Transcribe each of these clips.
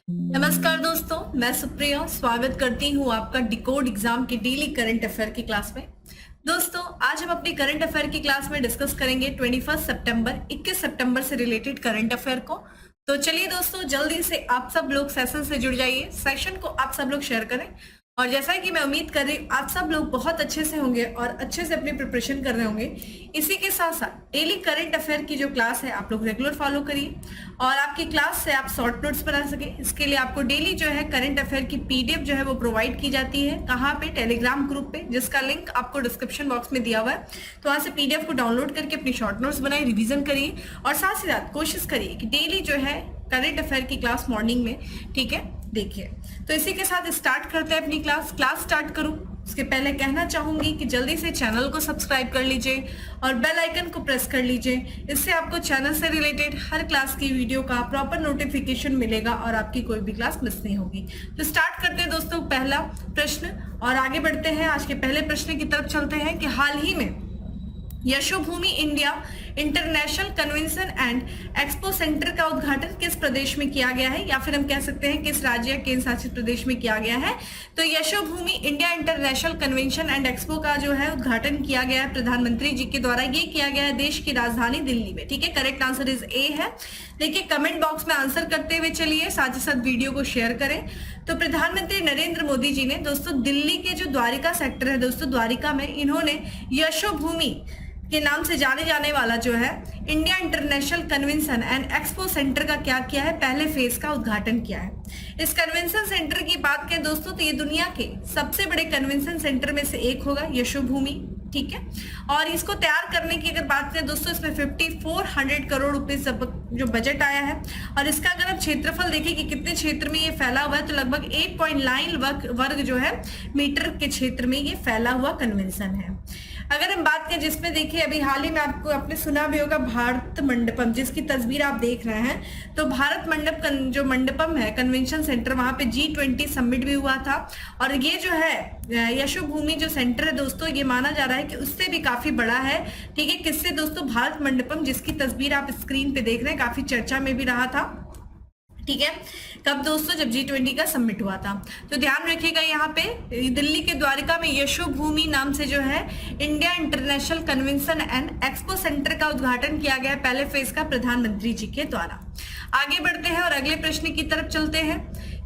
नमस्कार दोस्तों, मैं सुप्रिया स्वागत करती हूँ आपका डिकोड एग्जाम की डेली करंट अफेयर की क्लास में। दोस्तों, आज हम अपनी करंट अफेयर की क्लास में डिस्कस करेंगे 21 सितंबर 21 सितंबर से रिलेटेड करंट अफेयर को। तो चलिए दोस्तों, जल्दी से आप सब लोग सेशन से जुड़ जाइए, सेशन को आप सब लोग शेयर करें। और जैसा कि मैं उम्मीद कर रही हूँ आप सब लोग बहुत अच्छे से होंगे और अच्छे से अपनी प्रिपरेशन कर रहे होंगे। इसी के साथ साथ डेली करंट अफेयर की जो क्लास है आप लोग रेगुलर फॉलो करिए और आपकी क्लास से आप शॉर्ट नोट्स बना सके। इसके लिए आपको डेली जो है करंट अफेयर की पीडीएफ जो है वो प्रोवाइड की जाती है। कहाँ पे? टेलीग्राम ग्रुप पे, जिसका लिंक आपको डिस्क्रिप्शन बॉक्स में दिया हुआ है। तो वहां से पीडीएफ को डाउनलोड करके अपनी शॉर्ट नोट्स बनाए, रिविजन करिए और साथ ही साथ कोशिश करिए कि डेली जो है करंट अफेयर की क्लास मॉर्निंग में, ठीक है, देखिए। तो इसी के साथ स्टार्ट करते हैं अपनी क्लास स्टार्ट करूं उसके पहले कहना चाहूंगी कि जल्दी से चैनल को सब्सक्राइब कर लीजिए और बेल आइकन को प्रेस कर लीजिए। इससे आपको चैनल से रिलेटेड हर क्लास की वीडियो का प्रॉपर नोटिफिकेशन मिलेगा और आपकी कोई भी क्लास मिस नहीं होगी। तो स्टार्ट करते हैं दोस्तों पहला प्रश्न और आगे बढ़ते हैं। आज के पहले प्रश्न की तरफ चलते हैं कि हाल ही में Yashobhoomi India international convention and expo centre का उद्घाटन किस प्रदेश में किया गया है, या फिर हम कह सकते हैं किस राज्य या केंद्र शासित प्रदेश में किया गया है। तो Yashobhoomi India international convention and expo का जो है उद्घाटन किया गया है प्रधानमंत्री जी के द्वारा। ये किया गया है देश की राजधानी दिल्ली में, ठीक है। करेक्ट आंसर इज ए है। देखिए, कमेंट बॉक्स में आंसर करते हुए चलिए, साथ ही साथ वीडियो को शेयर करें। तो प्रधानमंत्री नरेंद्र मोदी जी ने दोस्तों दिल्ली के जो द्वारिका सेक्टर है दोस्तों, द्वारिका में इन्होंने यशोभूमि के नाम से जाने जाने वाला जो है India international convention and expo centre का क्या किया है, पहले फेज का उद्घाटन किया है। इस कन्वेंशन सेंटर की बात करें दोस्तों तो ये दुनिया के सबसे बड़े कन्वेंशन सेंटर में से एक होगा यशोभूमि, ठीक है। और इसको तैयार करने की अगर बात करें दोस्तों, इसमें 5400 करोड़ रुपए जो बजट आया है। और इसका अगर आप क्षेत्रफल देखें कि कितने क्षेत्र में ये फैला हुआ है, तो लगभग 8.9 वर्ग जो है मीटर के क्षेत्र में ये फैला हुआ कन्वेंशन है। अगर हम बात करें जिसमें देखिए अभी हाल ही में आपको आपने सुना भी होगा भारत मंडपम, जिसकी तस्वीर आप देख रहे हैं। तो भारत मंडप जो मंडपम है कन्वेंशन सेंटर, वहां पे G20 समिट भी हुआ था। और ये जो है यशोभूमि जो सेंटर है दोस्तों, ये माना जा रहा है कि उससे भी काफी बड़ा है, ठीक है। किससे दोस्तों? भारत मंडपम, जिसकी तस्वीर आप स्क्रीन पे देख रहे हैं, काफी चर्चा में भी रहा था, ठीक है। कब दोस्तों? जब G20 का समिट हुआ था। तो ध्यान रखिएगा, यहाँ पे दिल्ली के द्वारिका में यशोभूमि नाम से जो है India international convention and expo centre का उद्घाटन किया गया पहले फेज का प्रधानमंत्री जी के द्वारा। आगे बढ़ते हैं और अगले प्रश्न की तरफ चलते हैं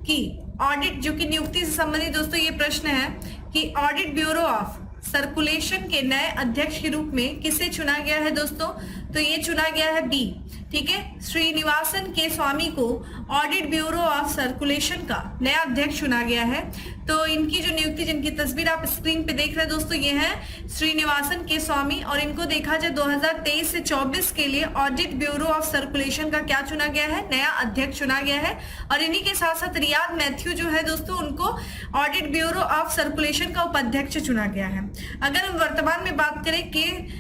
कि ऑडिट, जो कि नियुक्ति से संबंधित दोस्तों ये प्रश्न है कि ऑडिट ब्यूरो ऑफ सर्कुलेशन के नए अध्यक्ष के रूप में किसे चुना गया है दोस्तों? तो ये चुना गया है बी, ठीक है, श्रीनिवासन के स्वामी को ऑडिट ब्यूरो ऑफ सर्कुलेशन का नया अध्यक्ष चुना गया है। तो इनकी जो नियुक्ति, जिनकी तस्वीर आप स्क्रीन पे देख रहे हैं दोस्तों, ये है श्रीनिवासन के स्वामी। और इनको देखा जाए 2023 से 24 के लिए ऑडिट ब्यूरो ऑफ सर्कुलेशन का क्या चुना गया है? नया अध्यक्ष चुना गया है। और इन्हीं के साथ साथ रियाद मैथ्यू जो है दोस्तों, उनको ऑडिट ब्यूरो ऑफ सर्कुलेशन का उपाध्यक्ष चुना गया है। अगर हम वर्तमान में बात करें कि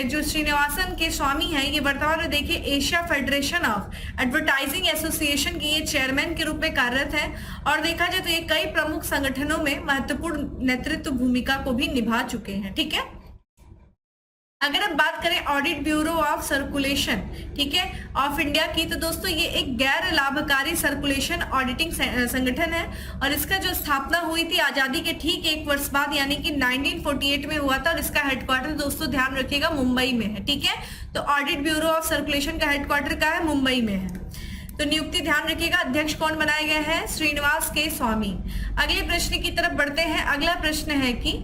जो श्रीनिवासन के स्वामी है, ये वर्तमान में देखिए Asia federation of advertising association के ये चेयरमैन के रूप में कार्यरत है। और देखा जाए तो ये कई प्रमुख संगठनों में महत्वपूर्ण नेतृत्व भूमिका को भी निभा चुके हैं, ठीक है। अगर हम बात करें ऑडिट ब्यूरो ऑफ सर्कुलेशन, ठीक है, ऑफ इंडिया की, तो दोस्तों ये एक गैर लाभकारी सर्कुलेशन ऑडिटिंग संगठन है। और इसका जो स्थापना हुई थी आजादी के ठीक 1 वर्ष बाद, यानी कि 1948 में हुआ था। और इसका हेडक्वार्टर दोस्तों ध्यान रखिएगा मुंबई में है, ठीक है। तो ऑडिट ब्यूरो ऑफ सर्कुलेशन का हेडक्वार्टर कहाँ है? मुंबई में है। तो नियुक्ति ध्यान रखिएगा, अध्यक्ष कौन बनाए गए हैं? श्रीनिवास के स्वामी। अगले प्रश्न की तरफ बढ़ते हैं। अगला प्रश्न है कि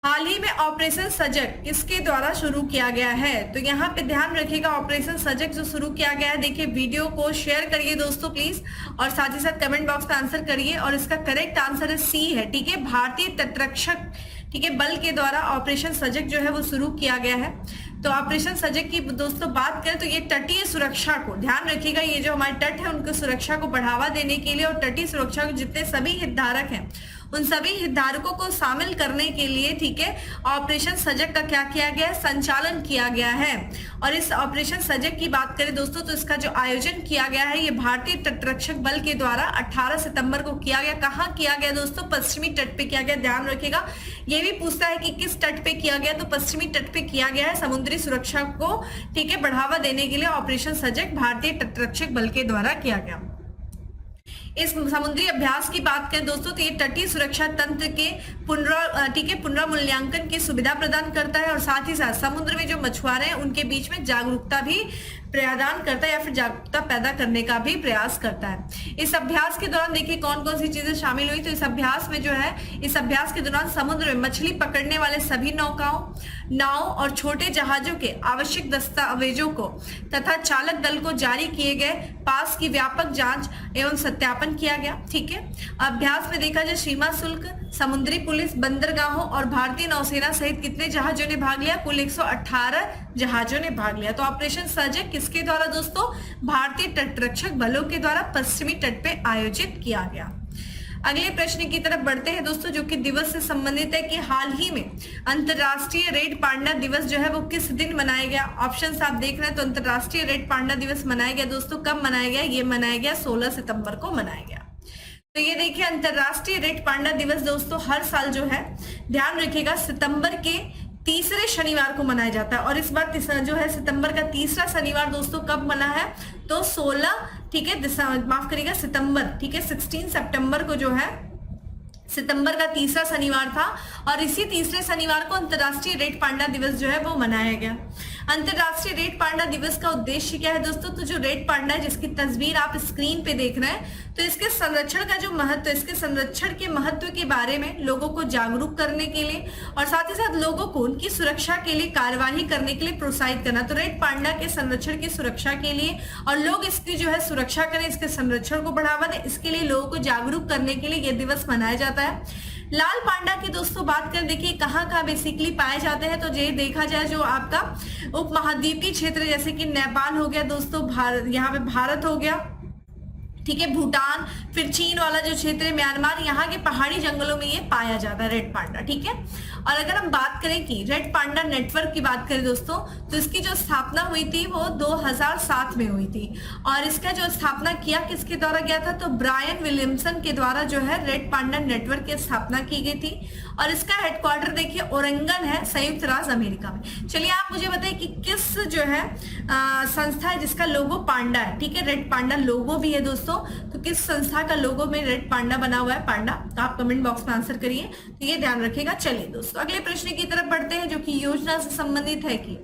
हाल ही में ऑपरेशन सजग किसके द्वारा शुरू किया गया है? तो यहाँ पे ध्यान रखिएगा, ऑपरेशन सजग जो शुरू किया गया है, देखिए वीडियो को शेयर करिए दोस्तों प्लीज, और साथ ही साथ कमेंट बॉक्स में आंसर करिए। और इसका करेक्ट आंसर है सी है, ठीक है, भारतीय तटरक्षक, ठीक है, बल के द्वारा ऑपरेशन सजग जो है वो शुरू किया गया है। तो ऑपरेशन सजग की दोस्तों बात करें तो ये तटीय सुरक्षा को, ध्यान रखिएगा, ये जो हमारे तट है उनको सुरक्षा को बढ़ावा देने के लिए और तटीय सुरक्षा के जितने सभी हितधारक हैं उन सभी हितधारकों को शामिल करने के लिए, ठीक है, ऑपरेशन सजग का क्या किया गया है? संचालन किया गया है। और इस ऑपरेशन सजग की बात करें दोस्तों तो इसका जो आयोजन किया गया है ये भारतीय तटरक्षक बल के द्वारा 18 सितंबर को किया गया। कहाँ किया गया दोस्तों? पश्चिमी तट पे किया गया। ध्यान रखिएगा, ये भी पूछता है कि किस तट पे किया गया, तो पश्चिमी तट पे किया गया है। समुद्री सुरक्षा को, ठीक है, बढ़ावा देने के लिए ऑपरेशन सजग भारतीय तटरक्षक बल के द्वारा किया गया। इस समुद्री अभ्यास की बात करें दोस्तों तो ये तटीय सुरक्षा तंत्र के पुनर्मूल्यांकन की सुविधा प्रदान करता है और साथ ही साथ समुद्र में जो मछुआरे हैं उनके बीच में जागरूकता भी प्रदान करता है या फिर जागरूकता पैदा करने का भी प्रयास करता है। इस अभ्यास के दौरान देखिए कौन कौन सी चीजें शामिल हुई। तो इस अभ्यास में जो है, इस अभ्यास के दौरान समुद्र में मछली पकड़ने वाले सभी नौकाओं, नाव और छोटे जहाजों के आवश्यक दस्तावेजों को तथा चालक दल को जारी किए गए पास की व्यापक जांच एवं सत्यापन किया गया। ठीक है, अभ्यास में देखा जाए सीमा शुल्क, समुद्री पुलिस, बंदरगाहों और भारतीय नौसेना सहित कितने जहाजों ने भाग लिया? कुल 118 जहाजों ने भाग लिया। तो ऑपरेशन सर्जक किसके द्वारा दोस्तों? भारतीय तटरक्षक बलों के द्वारा पश्चिमी तट पे आयोजित किया गया। अगले प्रश्न की तरफ बढ़ते हैं दोस्तों, जो कि दिवस से संबंधित है कि हाल ही में अंतरराष्ट्रीय रेड पांडा दिवस जो है वो किस दिन मनाया गया? ऑप्शन आप देख रहे हैं। तो अंतरराष्ट्रीय रेड पांडा दिवस मनाया गया दोस्तों, कब मनाया गया? ये मनाया गया 16 सितंबर को मनाया गया। तो ये देखिए अंतरराष्ट्रीय रेड पांडा दिवस दोस्तों हर साल जो है, ध्यान रखिएगा, सितंबर के तीसरे शनिवार को मनाया जाता है। और इस बार जो है सितंबर का तीसरा शनिवार दोस्तों कब मना है? तो 16, ठीक है, माफ करिएगा, सितंबर, ठीक है, 16 सितंबर को जो है सितंबर का तीसरा शनिवार था और इसी तीसरे शनिवार को अंतरराष्ट्रीय रेड पांडा दिवस जो है वो मनाया गया। अंतरराष्ट्रीय रेड पांडा दिवस का उद्देश्य क्या है दोस्तों? तो जो रेड पांडा है जिसकी तस्वीर आप स्क्रीन पे देख रहे हैं, तो इसके संरक्षण का जो महत्व, इसके संरक्षण के महत्व के बारे में लोगों को जागरूक करने के लिए और साथ ही साथ लोगों को उनकी सुरक्षा के लिए कार्यवाही करने के लिए प्रोत्साहित करना। तो रेड पांडा के संरक्षण की सुरक्षा के लिए और लोग इसकी जो है सुरक्षा करें, इसके संरक्षण को बढ़ावा दें, इसके लिए लोगों को जागरूक करने के लिए यह दिवस मनाया जाता है। लाल पांडा की दोस्तों बात करें, देखिए कहाँ बेसिकली पाए जाते हैं। तो ये देखा जाए जो आपका उपमहाद्वीपीय क्षेत्र जैसे कि नेपाल हो गया दोस्तों, यहाँ पे भारत हो गया, ठीक है, भूटान, फिर चीन वाला जो क्षेत्र है, म्यांमार, यहाँ के पहाड़ी जंगलों में ये पाया जाता है रेड पांडा। ठीक है, और अगर हम बात करें कि रेड पांडा नेटवर्क की बात करें दोस्तों, तो इसकी जो स्थापना हुई थी वो 2007 में हुई थी और इसका जो स्थापना किया किसके द्वारा गया था? तो ब्रायन विलियमसन के द्वारा जो है रेड पांडा नेटवर्क की स्थापना की गई थी और इसका हेडक्वार्टर देखिए ओरेगन है, संयुक्त राज्य अमेरिका में। चलिए आप मुझे बताइए कि किस जो है संस्था है जिसका लोगो पांडा है? ठीक है, रेड पांडा लोगो भी है दोस्तों, तो किस संस्था का लोगो में रेड पांडा बना हुआ है? पांडा। तो आप कमेंट बॉक्स में आंसर करिए, तो ये ध्यान रखिएगा। चलिए दोस्तों अगले प्रश्न की तरफ बढ़ते हैं जो कि योजना से संबंधित है कि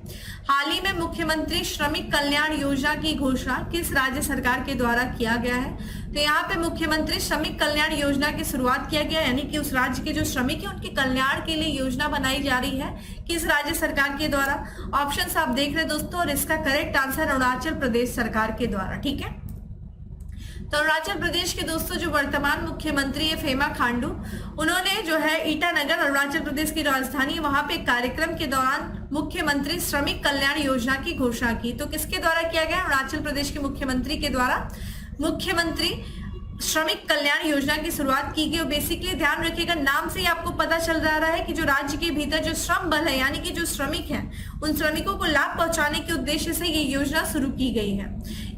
हाल ही में मुख्यमंत्री श्रमिक कल्याण योजना की घोषणा किस राज्य सरकार के द्वारा किया गया है? तो यहाँ पे मुख्यमंत्री श्रमिक कल्याण योजना की शुरुआत किया गया, यानी कि उस राज्य के जो श्रमिक है उनके कल्याण के लिए योजना बनाई जा रही है किस राज्य सरकार के द्वारा? ऑप्शंस आप देख रहे हैं दोस्तों और इसका करेक्ट आंसर अरुणाचल प्रदेश सरकार के द्वारा। ठीक है, तो अरुणाचल प्रदेश के दोस्तों जो वर्तमान मुख्यमंत्री है पेमा खांडू, उन्होंने जो है ईटानगर अरुणाचल प्रदेश की राजधानी, वहां पे कार्यक्रम के दौरान मुख्यमंत्री श्रमिक कल्याण योजना की घोषणा की। तो किसके द्वारा किया गया? अरुणाचल प्रदेश के मुख्यमंत्री के द्वारा मुख्यमंत्री श्रमिक कल्याण योजना की शुरुआत की गई। और बेसिकली ध्यान रखिएगा, नाम से ही आपको पता चल रहा है कि जो राज्य के भीतर जो श्रम बल है, यानी कि जो श्रमिक हैं, उन श्रमिकों को लाभ पहुंचाने के उद्देश्य से ये योजना शुरू की गई है।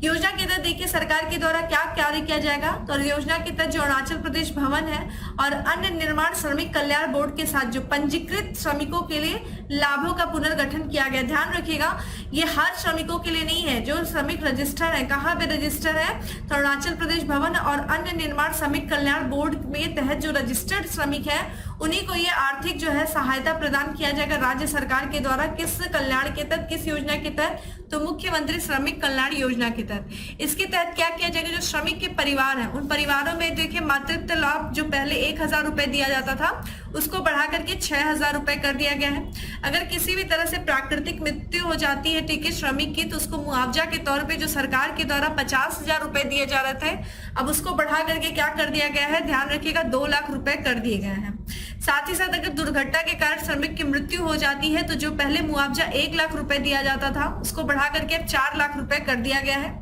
योजना के तहत देखिए सरकार के द्वारा क्या कार्य किया जाएगा? तो योजना के तहत जो अरुणाचल प्रदेश भवन है और अन्य निर्माण श्रमिक कल्याण बोर्ड के साथ जो पंजीकृत श्रमिकों के लिए लाभों का पुनर्गठन किया गया। ध्यान रखिएगा, ये हर श्रमिकों के लिए नहीं है, जो श्रमिक रजिस्टर है, कहाँ पे रजिस्टर है? तो अरुणाचल प्रदेश भवन और अन्य निर्माण श्रमिक कल्याण बोर्ड के तहत जो रजिस्टर्ड श्रमिक है उन्हीं को ये आर्थिक जो है सहायता प्रदान किया जाएगा राज्य सरकार के द्वारा। किस कल्याण के तहत, किस योजना के तहत? तो मुख्यमंत्री श्रमिक कल्याण योजना के तहत। इसके तहत क्या किया जाएगा? जो श्रमिक के परिवार हैं उन परिवारों में देखिए मातृत्व लाभ जो पहले 1000 रुपए दिया जाता था उसको बढ़ा करके 6000 रुपए कर दिया गया है। अगर किसी भी तरह से प्राकृतिक मृत्यु हो जाती है ठीक है श्रमिक की, तो उसको मुआवजा के तौर पे जो सरकार के द्वारा 50,000 रुपए दिए जा रहे थे, अब उसको बढ़ा करके क्या कर दिया गया है? ध्यान रखिएगा 2 लाख रुपए कर दिए गए हैं। साथ ही साथ अगर दुर्घटना के कारण श्रमिक की मृत्यु हो जाती है तो जो पहले मुआवजा 1 लाख रुपए दिया जाता था उसको बढ़ा करके अब 4 लाख रुपए कर दिया गया है।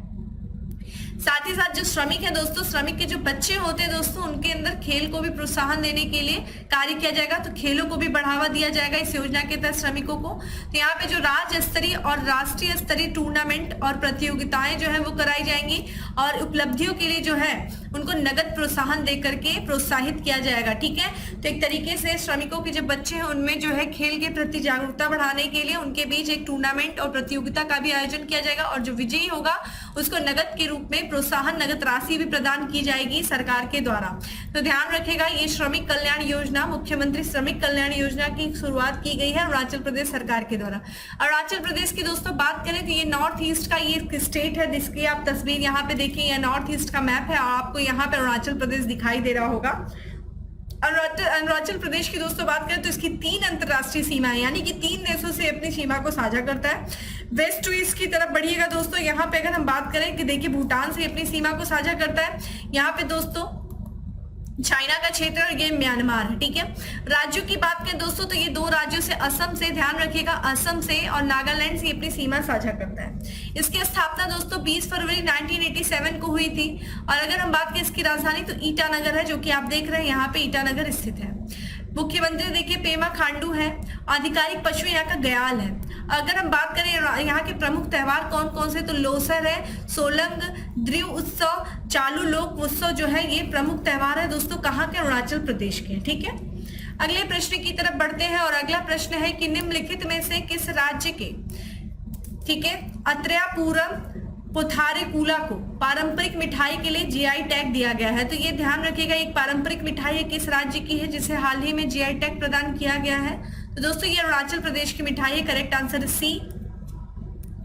साथ ही साथ जो श्रमिक है दोस्तों, श्रमिक के जो बच्चे होते हैं दोस्तों, उनके अंदर खेल को भी प्रोत्साहन देने के लिए कार्य किया जाएगा, तो खेलों को भी बढ़ावा दिया जाएगा इस योजना के तहत श्रमिकों को। तो यहाँ पे जो राज्य स्तरीय और राष्ट्रीय स्तरीय टूर्नामेंट और प्रतियोगिताएं जो है वो कराई जाएंगी और उपलब्धियों के लिए जो है उनको नगद प्रोत्साहन दे करके प्रोत्साहित किया जाएगा। ठीक है, तो एक तरीके से श्रमिकों के जो बच्चे हैं उनमें जो है खेल के प्रति जागरूकता बढ़ाने के लिए उनके बीच एक टूर्नामेंट और प्रतियोगिता का भी आयोजन किया जाएगा और जो विजयी होगा उसको नगद के रूप में प्रोत्साहन नगद राशि भी प्रदान की जाएगी सरकार के द्वारा। तो ध्यान रखेगा, ये श्रमिक कल्याण योजना, मुख्यमंत्री श्रमिक कल्याण योजना की शुरुआत की गई है अरुणाचल प्रदेश सरकार के द्वारा। अरुणाचल प्रदेश की दोस्तों बात करें तो ये नॉर्थ ईस्ट का ये स्टेट है जिसकी आप तस्वीर यहाँ पे देखिए, यह नॉर्थ ईस्ट का मैप है, आपको यहाँ पे अरुणाचल प्रदेश दिखाई दे रहा होगा। अरुणाचल प्रदेश की दोस्तों बात करें तो इसकी 3 अंतरराष्ट्रीय सीमाएं यानी कि 3 देशों से अपनी सीमा को साझा करता है। वेस्ट टू ईस्ट की तरफ बढ़िएगा दोस्तों, यहाँ पे अगर हम बात करें कि देखिए भूटान से अपनी सीमा को साझा करता है, यहाँ पे दोस्तों चाइना का क्षेत्र और ये म्यांमार है। ठीक है, राज्यों की बात करें दोस्तों तो ये 2 राज्यों से असम से, ध्यान रखिएगा, असम से और नागालैंड से अपनी सीमा साझा करता है। इसकी स्थापना दोस्तों 20 फरवरी 1987 को हुई थी और अगर हम बात करें इसकी राजधानी तो ईटानगर है, जो कि आप देख रहे हैं यहाँ पे ईटानगर स्थित है। मुख्यमंत्री देखिए पेमा खांडू है, आधिकारिक पशु यहाँ का गयाल है। अगर हम बात करें यहाँ के प्रमुख त्योहार कौन कौन से तो लोसर है, सोलंग, द्रिव उत्सव, चालू लोक उत्सव जो है ये प्रमुख त्योहार है दोस्तों कहाँ के, अरुणाचल प्रदेश के। ठीक है, अगले प्रश्न की तरफ बढ़ते हैं और अगला प्रश्न है कि निम्नलिखित में से किस राज्य के, ठीक है, अत्र्यापुरम पुथारेकुला को पारंपरिक मिठाई के लिए जीआई टैग दिया गया है। तो ये ध्यान रखिएगा, एक पारंपरिक मिठाई है किस राज्य की है जिसे हाल ही में जीआई टैग प्रदान किया गया है। तो दोस्तों ये अरुणाचल प्रदेश की मिठाई है, करेक्ट आंसर है सी।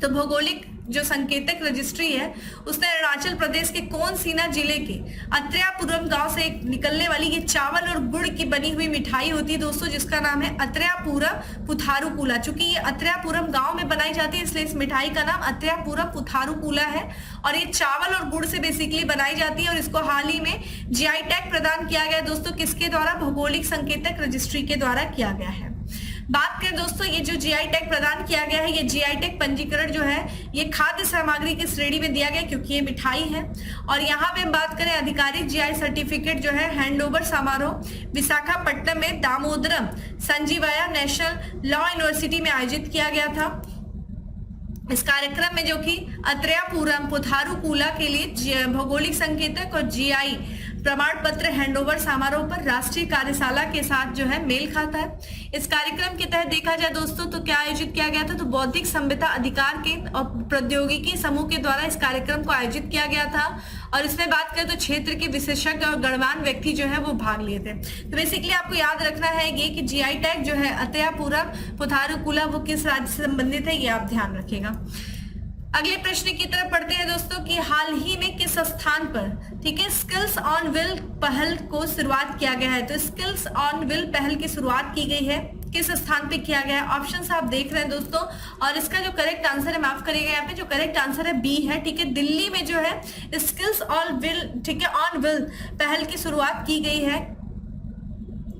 तो भौगोलिक जो संकेतक रजिस्ट्री है उसने अरुणाचल प्रदेश के कोनसीना जिले के अत्र्यापुरम गांव से निकलने वाली ये चावल और गुड़ की बनी हुई मिठाई होती है दोस्तों जिसका नाम है अत्र्यापुरम पुथारुकुला। चूंकि ये अत्र्यापुरम गांव में बनाई जाती है इसलिए इस मिठाई का नाम अत्र्यापुरम पुथारुकुला है और ये चावल और गुड़ से बेसिकली बनाई जाती है और इसको हाल ही में जीआई टैग प्रदान किया गया दोस्तों, किसके द्वारा, भौगोलिक संकेतक रजिस्ट्री के द्वारा किया गया है। बात करें दोस्तों ये जो जीआई टैग प्रदान किया गया है, ये जीआई टैग पंजीकरण जो है ये खाद्य सामग्री की श्रेणी में दिया गया क्योंकि ये मिठाई है। और यहाँ पे हम बात करें आधिकारिक जीआई सर्टिफिकेट जो है हैंडओवर समारोह विशाखापट्टनम में Damodaram Sanjivayya national law university में आयोजित किया गया था। इस कार्यक्रम में जो कि अत्र्यापुरम पुथारुकुला के लिए भौगोलिक संकेतक और जीआई प्रमाण पत्र हैंडओवर समारोह पर राष्ट्रीय कार्यशाला के साथ जो है मेल खाता है। इस कार्यक्रम के तहत देखा जाए दोस्तों तो क्या आयोजित किया गया था, तो बौद्धिक संपदा अधिकार के और प्रौद्योगिकी समूह के द्वारा इस कार्यक्रम को आयोजित किया गया था और इसमें बात करें तो क्षेत्र के विशेषज्ञ और गणमान्य व्यक्ति जो है वो भाग लिए थे। तो बेसिकली आपको याद रखना है ये कि जीआई टैग जो है अत्र्यापुरम पुथारुकुला वो किस राज्य से संबंधित है, ये आप ध्यान रखिएगा। अगले प्रश्न की तरफ पढ़ते हैं दोस्तों कि हाल ही में किस स्थान पर, ठीक है, स्किल्स ऑन व्हील पहल को शुरुआत किया गया है। तो स्किल्स ऑन व्हील पहल की शुरुआत की गई है, किस स्थान पे किया गया है, ऑप्शंस आप देख रहे हैं दोस्तों और इसका जो करेक्ट आंसर है, माफ करिएगा यहाँ पे जो करेक्ट आंसर है बी है। ठीक है, दिल्ली में जो है स्किल्स ऑन व्हील, ठीक है, ऑन व्हील पहल की शुरुआत की गई है।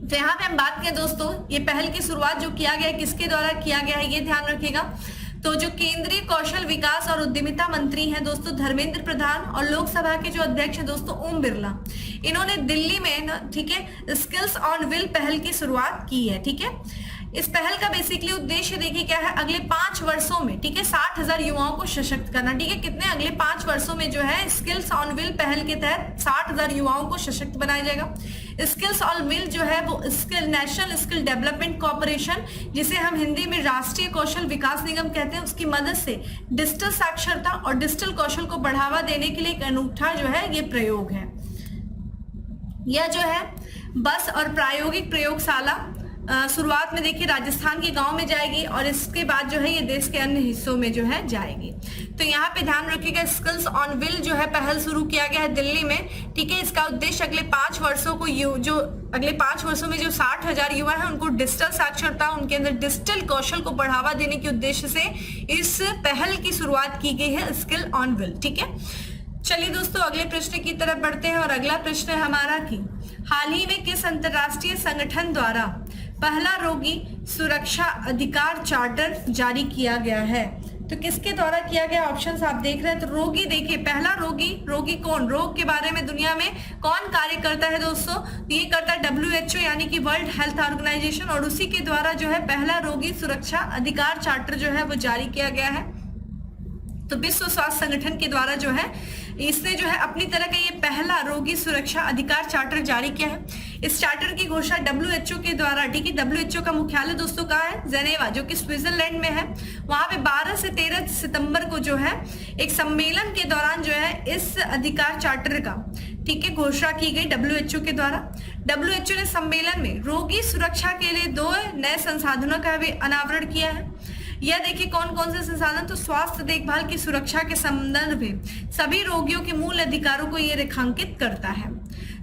तो यहाँ पे हम बात करें दोस्तों ये पहल की शुरुआत जो किया गया है किसके द्वारा किया गया है, ये ध्यान रखिएगा। तो जो केंद्रीय कौशल विकास और उद्यमिता मंत्री हैं दोस्तों धर्मेंद्र प्रधान और लोकसभा के जो अध्यक्ष हैं दोस्तों ओम बिरला, इन्होंने दिल्ली में, ठीक है, स्किल्स ऑन व्हील पहल की शुरुआत की है। ठीक है, इस पहल का बेसिकली उद्देश्य देखिए क्या है, अगले 5 वर्षों में, ठीक है, 60,000 युवाओं को सशक्त करना। ठीक है, कितने, अगले 5 वर्षों में जो है स्किल्स ऑन व्हील पहल के तहत 60,000 युवाओं को सशक्त बनाया जाएगा। स्किल्स ऑन व्हील जो है वो नेशनल स्किल डेवलपमेंट कॉर्पोरेशन, जिसे हम हिंदी में राष्ट्रीय कौशल विकास निगम कहते हैं, उसकी मदद से डिजिटल साक्षरता और डिजिटल कौशल को बढ़ावा देने के लिए एक अनूठा जो है ये प्रयोग है। यह जो है बस और प्रायोगिक प्रयोगशाला शुरुआत में देखिए राजस्थान के गांव में जाएगी और इसके बाद जो है ये देश के अन्य हिस्सों में जो है जाएगी। तो यहाँ पे ध्यान रखिएगा स्किल्स ऑन व्हील जो है पहल शुरू किया गया है दिल्ली में। ठीक है, इसका उद्देश्य अगले 5 वर्षों को अगले 5 वर्षों में जो 60,000 युवा है उनको डिजिटल साक्षरता, उनके अंदर डिजिटल कौशल को बढ़ावा देने के उद्देश्य से इस पहल की शुरुआत की गई है, स्किल ऑन व्हील। ठीक है, चलिए दोस्तों अगले प्रश्न की तरफ बढ़ते हैं और अगला प्रश्न है हमारा कि हाल ही में किस अंतरराष्ट्रीय संगठन द्वारा पहला रोगी सुरक्षा अधिकार चार्टर जारी किया गया है। तो किसके द्वारा किया गया, ऑप्शंस आप देख रहे हैं। तो रोगी देखिए, पहला रोगी कौन, रोग के बारे में दुनिया में कौन कार्य करता है दोस्तों, ये करता है WHO यानी कि वर्ल्ड हेल्थ ऑर्गेनाइजेशन और उसी के द्वारा जो है पहला रोगी सुरक्षा अधिकार चार्टर जो है वो जारी किया गया है। तो विश्व स्वास्थ्य संगठन के द्वारा जो है इसने जो है अपनी तरह का ये पहला रोगी सुरक्षा अधिकार चार्टर जारी किया है। इस चार्टर की घोषणा WHO के द्वारा, ठीक है, WHO का मुख्यालय दोस्तों कहाँ है? जेनेवा, जो कि स्विट्जरलैंड में है। वहां पे 12 से 13 सितंबर को जो है एक सम्मेलन के दौरान जो है इस अधिकार चार्टर का, ठीक है, घोषणा की गई WHO के द्वारा। WHO ने सम्मेलन में रोगी सुरक्षा के लिए 2 नए संसाधनों का भी अनावरण किया है। यह देखिए कौन कौन से संसाधन, तो स्वास्थ्य देखभाल की सुरक्षा के संदर्भ में सभी रोगियों के मूल अधिकारों को यह रेखांकित करता है।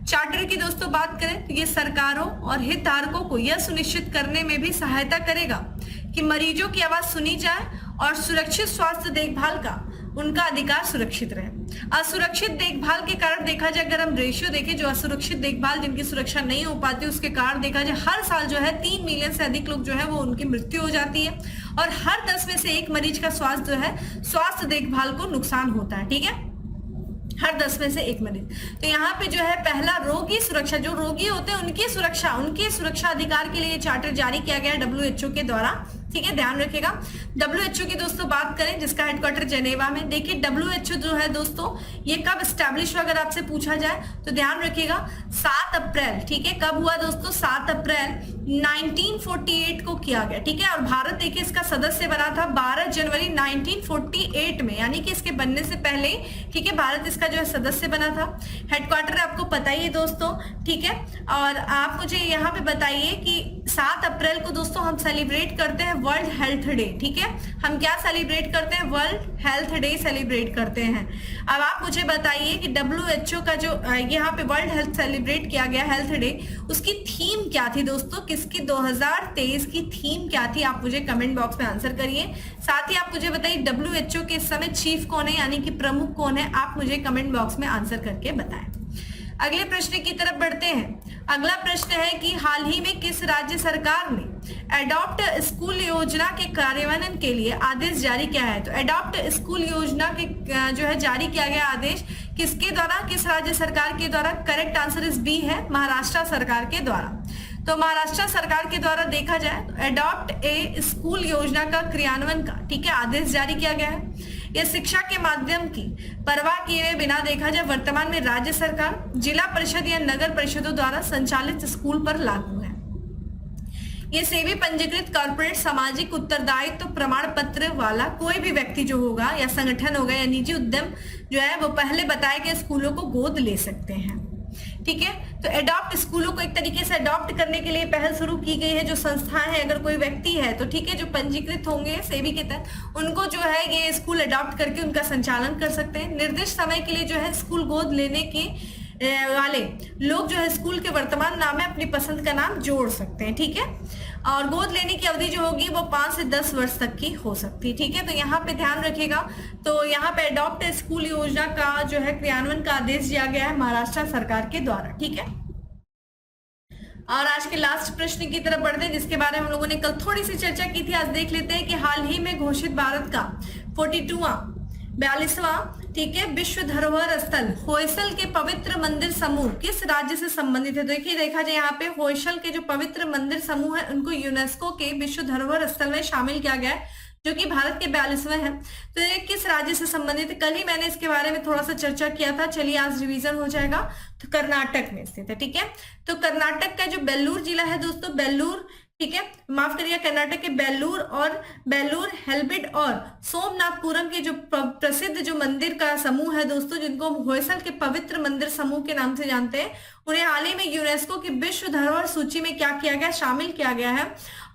चार्टर की दोस्तों बात करें तो ये सरकारों और हितधारकों को यह सुनिश्चित करने में भी सहायता करेगा कि मरीजों की आवाज सुनी जाए और सुरक्षित स्वास्थ्य देखभाल का उनका अधिकार सुरक्षित रहे। असुरक्षित देखभाल के कारण देखा जाए, अगर हम रेशियो देखें, जो असुरक्षित देखभाल जिनकी सुरक्षा नहीं हो पाती उसके कारण देखा जाए हर साल जो है 3 मिलियन से अधिक लोग जो है वो उनकी मृत्यु हो जाती है और हर 10 में से 1 मरीज का स्वास्थ्य जो है स्वास्थ्य देखभाल को नुकसान होता है, ठीक है, हर 10 में से 1 मरीज। तो यहाँ पे जो है पहला रोगी सुरक्षा, जो रोगी होते हैं उनकी सुरक्षा अधिकार के लिए चार्टर जारी किया गया WHO के द्वारा, ठीक है, ध्यान रखिएगा। WHO की दोस्तों बात करें जिसका हेडक्वार्टर जेनेवा में, देखिए WHO जो है दोस्तों ये कब स्टैब्लिश हुआ अगर आपसे पूछा जाए तो ध्यान रखिएगा 7 अप्रैल, ठीक है, कब हुआ दोस्तों? 7 अप्रैल 1948 को किया गया, ठीक है। और भारत देखिए इसका सदस्य बना था 12 जनवरी 1948 में, यानी कि इसके बनने से पहले, ठीक है, भारत इसका जो है सदस्य बना था। हेडक्वार्टर आपको पता ही है दोस्तों, ठीक है। और आप मुझे यहाँ पे बताइए कि 7 अप्रैल को दोस्तों हम सेलिब्रेट करते हैं वर्ल्ड हेल्थ डे, ठीक है, हम क्या सेलिब्रेट करते हैं? वर्ल्ड हेल्थ डे सेलिब्रेट करते हैं। अब आप मुझे बताइए कि WHO का जो यहाँ पे वर्ल्ड हेल्थ सेलिब्रेट किया गया हेल्थ डे, उसकी थीम क्या थी दोस्तों? किसकी 2023 की थीम क्या थी? आप मुझे कमेंट बॉक्स में आंसर करिए। साथ ही आप मुझे बताइए WHO के इस समय चीफ कौन है, यानी कि प्रमुख कौन है? आप मुझे कमेंट बॉक्स में आंसर करके बताएं। अगले प्रश्न की तरफ बढ़ते हैं। अगला प्रश्न है कि हाल ही में किस राज्य सरकार ने एडॉप्ट स्कूल योजना के कार्यान्वयन के लिए आदेश जारी किया है? तो एडॉप्ट स्कूल योजना के जो है जारी किया गया आदेश किसके द्वारा, किस राज्य सरकार के द्वारा? करेक्ट आंसर इस बी है, महाराष्ट्र सरकार के द्वारा। तो महाराष्ट्र सरकार के द्वारा देखा जाए तो एडॉप्ट ए स्कूल योजना का क्रियान्वयन का, ठीक है, आदेश जारी किया गया है। यह शिक्षा के माध्यम की परवाह किए बिना देखा जाए वर्तमान में राज्य सरकार, जिला परिषद या नगर परिषदों द्वारा संचालित स्कूल पर लागू है। ये सेवी पंजीकृत कॉर्पोरेट सामाजिक उत्तरदायित्व प्रमाण पत्र वाला कोई भी व्यक्ति जो होगा या संगठन होगा या निजी उद्यम जो है वो पहले बताए गए स्कूलों को गोद ले सकते हैं, ठीक है। तो एडॉप्ट स्कूलों को एक तरीके से अडॉप्ट करने के लिए पहल शुरू की गई है। जो संस्थाएं है, अगर कोई व्यक्ति है तो ठीक है, जो पंजीकृत होंगे सेवी के तहत, उनको जो है ये स्कूल अडॉप्ट करके उनका संचालन कर सकते हैं। निर्दिष्ट समय के लिए जो है स्कूल गोद लेने के वाले लोग जो है स्कूल के वर्तमान नाम में अपनी पसंद का नाम जोड़ सकते हैं, ठीक है। और गोद लेने की अवधि जो होगी वो 5 से 10 वर्ष तक की हो सकती है, ठीक है। तो यहाँ पे ध्यान रखिएगा। तो यहाँ पे अडॉप्ट स्कूल योजना का जो है क्रियान्वयन का आदेश दिया गया है महाराष्ट्र सरकार के द्वारा, ठीक है। और आज के लास्ट प्रश्न की तरफ बढ़ते हैं जिसके बारे में हम लोगों ने कल थोड़ी सी चर्चा की थी। आज देख लेते हैं कि हाल ही में घोषित भारत का 42वां ठीक है विश्व धरोहर स्थल होयसल के पवित्र मंदिर समूह किस राज्य से संबंधित है? देखिए देखा जाए यहाँ पे होयसल के जो पवित्र मंदिर समूह है उनको यूनेस्को के विश्व धरोहर स्थल में शामिल किया गया है, जो कि भारत के 42वें हैं। तो ये किस राज्य से संबंधित है? कल ही मैंने इसके बारे में थोड़ा सा चर्चा किया था, चलिए आज रिवीजन हो जाएगा। तो कर्नाटक में स्थित है, ठीक है। तो कर्नाटक का जो बेल्लूर जिला है दोस्तों, बेल्लूर, ठीक है, माफ करिए, कर्नाटक के बेल्लूर और बेल्लूर हेल्बिड और सोमनाथपुरम के जो प्रसिद्ध जो मंदिर का समूह है दोस्तों, जिनको होयसल के पवित्र मंदिर समूह के नाम से जानते हैं, उन्हें हाल ही में यूनेस्को की विश्व धरोहर सूची में क्या किया गया, शामिल किया गया है।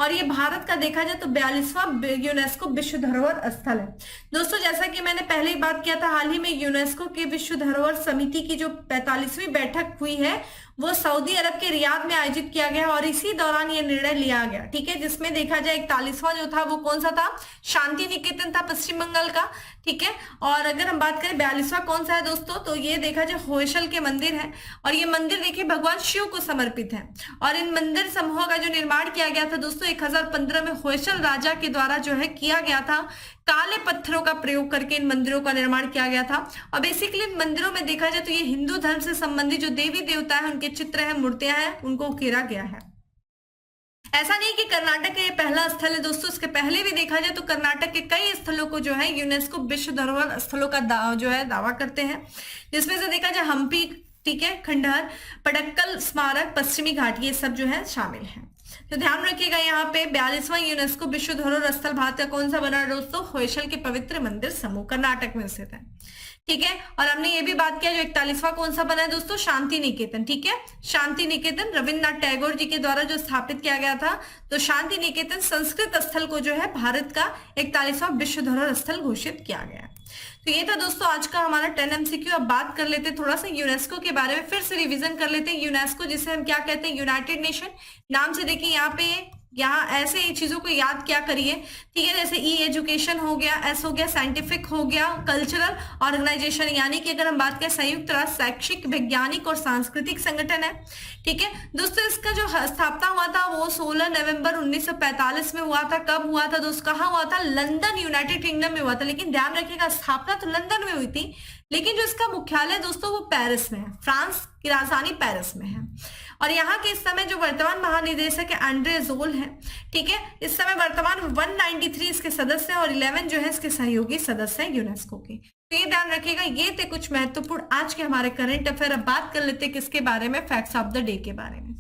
और ये भारत का देखा जाए तो 42वां यूनेस्को विश्व धरोहर स्थल है दोस्तों। जैसा कि मैंने पहले ही बात किया था, हाल ही में यूनेस्को के विश्व धरोहर समिति की जो 45वीं बैठक हुई है वो सऊदी अरब के रियाद में आयोजित किया गया और इसी दौरान ये निर्णय लिया गया, ठीक है। जिसमें देखा जाए 41वां जो था वो कौन सा था, शांति निकेतन था पश्चिम बंगाल का, ठीक है। और अगर हम बात करें 42वां कौन सा है दोस्तों, तो ये देखा जाए होयसल के मंदिर है और ये मंदिर देखिए भगवान शिव को समर्पित है। और इन मंदिर समूह का जो निर्माण किया गया था दोस्तों 1015 में होयसल राजा के द्वारा जो है किया गया था। काले पत्थरों का प्रयोग करके इन मंदिरों का निर्माण किया गया था। और बेसिकली इन मंदिरों में देखा जाए तो ये हिंदू धर्म से संबंधित जो देवी देवता है उनके चित्र है, मूर्तियां हैं, उनको उकेरा गया है। ऐसा नहीं कि कर्नाटक का ये पहला स्थल है दोस्तों, इसके पहले भी देखा जाए तो कर्नाटक के कई स्थलों को जो है यूनेस्को विश्व धरोहर स्थलों का जो है दावा करते हैं, जिसमें से देखा जाए हम्पी, ठीक है, खंडहर, पडक्कल स्मारक, पश्चिमी घाट, ये सब जो है शामिल है। तो ध्यान रखिएगा यहाँ पे 42वां यूनेस्को विश्व धरोहर स्थल भारत का कौन सा बना है दोस्तों? होयसल के पवित्र मंदिर समूह, कर्नाटक में स्थित है, ठीक है। और हमने ये भी बात किया जो 41वां कौन सा बना है दोस्तों? शांति निकेतन, ठीक है। शांति निकेतन रविन्द्रनाथ टैगोर जी के द्वारा जो स्थापित किया गया था, तो शांति निकेतन संस्कृत स्थल को जो है भारत का 41वां विश्व धरोहर स्थल घोषित किया गया। तो ये था दोस्तों आज का हमारा 10 MCQ। अब बात कर लेते हैं थोड़ा सा यूनेस्को के बारे में, फिर से रिवीजन कर लेते हैं। यूनेस्को जिसे हम क्या कहते हैं? यूनाइटेड नेशन नाम से देखिए यहाँ पे, यहाँ ऐसे चीजों को याद क्या करिए, ठीक है। जैसे ई एजुकेशन हो गया, एस हो गया साइंटिफिक हो गया, कल्चरल ऑर्गेनाइजेशन, यानी कि अगर हम बात करें संयुक्त राष्ट्र शैक्षिक वैज्ञानिक और सांस्कृतिक संगठन है, ठीक है दोस्तों। इसका जो स्थापना हुआ था वो 16 नवंबर 1945 में हुआ था। कब हुआ था दोस्तों? कहाँ हुआ था? लंदन, यूनाइटेड किंगडम में हुआ था। लेकिन ध्यान रखिएगा स्थापना तो लंदन में हुई थी, लेकिन जो इसका मुख्यालय दोस्तों वो पेरिस में है, फ्रांस की राजधानी पेरिस में है। और यहाँ के इस समय जो वर्तमान महानिदेशक है एंड्रे जोल है, ठीक है। इस समय वर्तमान 193 इसके सदस्य हैं और 11 जो है इसके सहयोगी सदस्य हैं यूनेस्को के। तो ये ध्यान रखिएगा। ये थे कुछ महत्वपूर्ण आज के हमारे करंट अफेयर। अब बात कर लेते हैं किसके बारे में? फैक्ट्स ऑफ द डे के बारे में।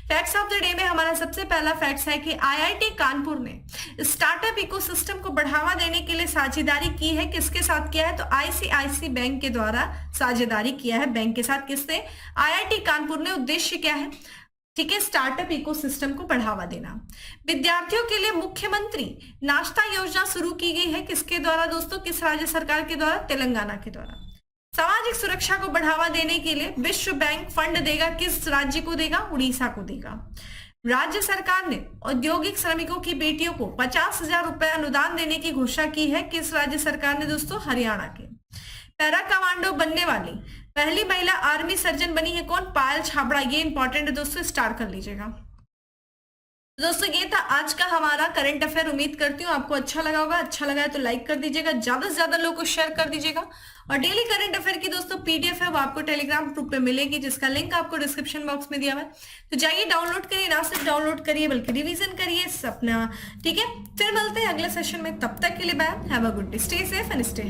फैक्ट्स ऑफ द डे में हमारा सबसे पहला फैक्ट्स है कि आईआईटी कानपुर ने स्टार्टअप इकोसिस्टम को बढ़ावा देने के लिए साझेदारी की है। किसके साथ किया है? तो आईसीआईसी बैंक के द्वारा साझेदारी किया है। बैंक के साथ किससे? आईआईटी कानपुर ने। उद्देश्य क्या है? ठीक है, स्टार्टअप इकोसिस्टम को बढ़ावा देना। विद्यार्थियों के लिए मुख्यमंत्री नाश्ता योजना शुरू की गई है। किसके द्वारा दोस्तों? किस राज्य सरकार के द्वारा? तेलंगाना के द्वारा। सामाजिक सुरक्षा को बढ़ावा देने के लिए विश्व बैंक फंड देगा। किस राज्य को देगा? उड़ीसा को देगा। राज्य सरकार ने औद्योगिक श्रमिकों की बेटियों को 50,000 रुपए अनुदान देने की घोषणा की है। किस राज्य सरकार ने दोस्तों? हरियाणा के। पैरा कमांडो बनने वाली पहली महिला आर्मी सर्जन बनी है कौन? पायल छाबड़ा। ये इंपॉर्टेंट है दोस्तों, स्टार कर लीजिएगा। दोस्तों ये था आज का हमारा करंट अफेयर। उम्मीद करती हूँ आपको अच्छा लगा होगा। अच्छा लगा है तो लाइक कर दीजिएगा, ज्यादा से ज्यादा लोगों को शेयर कर दीजिएगा। और डेली करंट अफेयर की दोस्तों पीडीएफ है वो आपको टेलीग्राम ग्रुप पे मिलेगी, जिसका लिंक आपको डिस्क्रिप्शन बॉक्स में दिया हुआ है। तो जाइए डाउनलोड करिए, ना सिर्फ डाउनलोड करिए बल्कि रिविजन करिए अपना, ठीक है। फिर मिलते हैं अगले सेशन में, तब तक के लिए bye, have a good day, stay safe and stay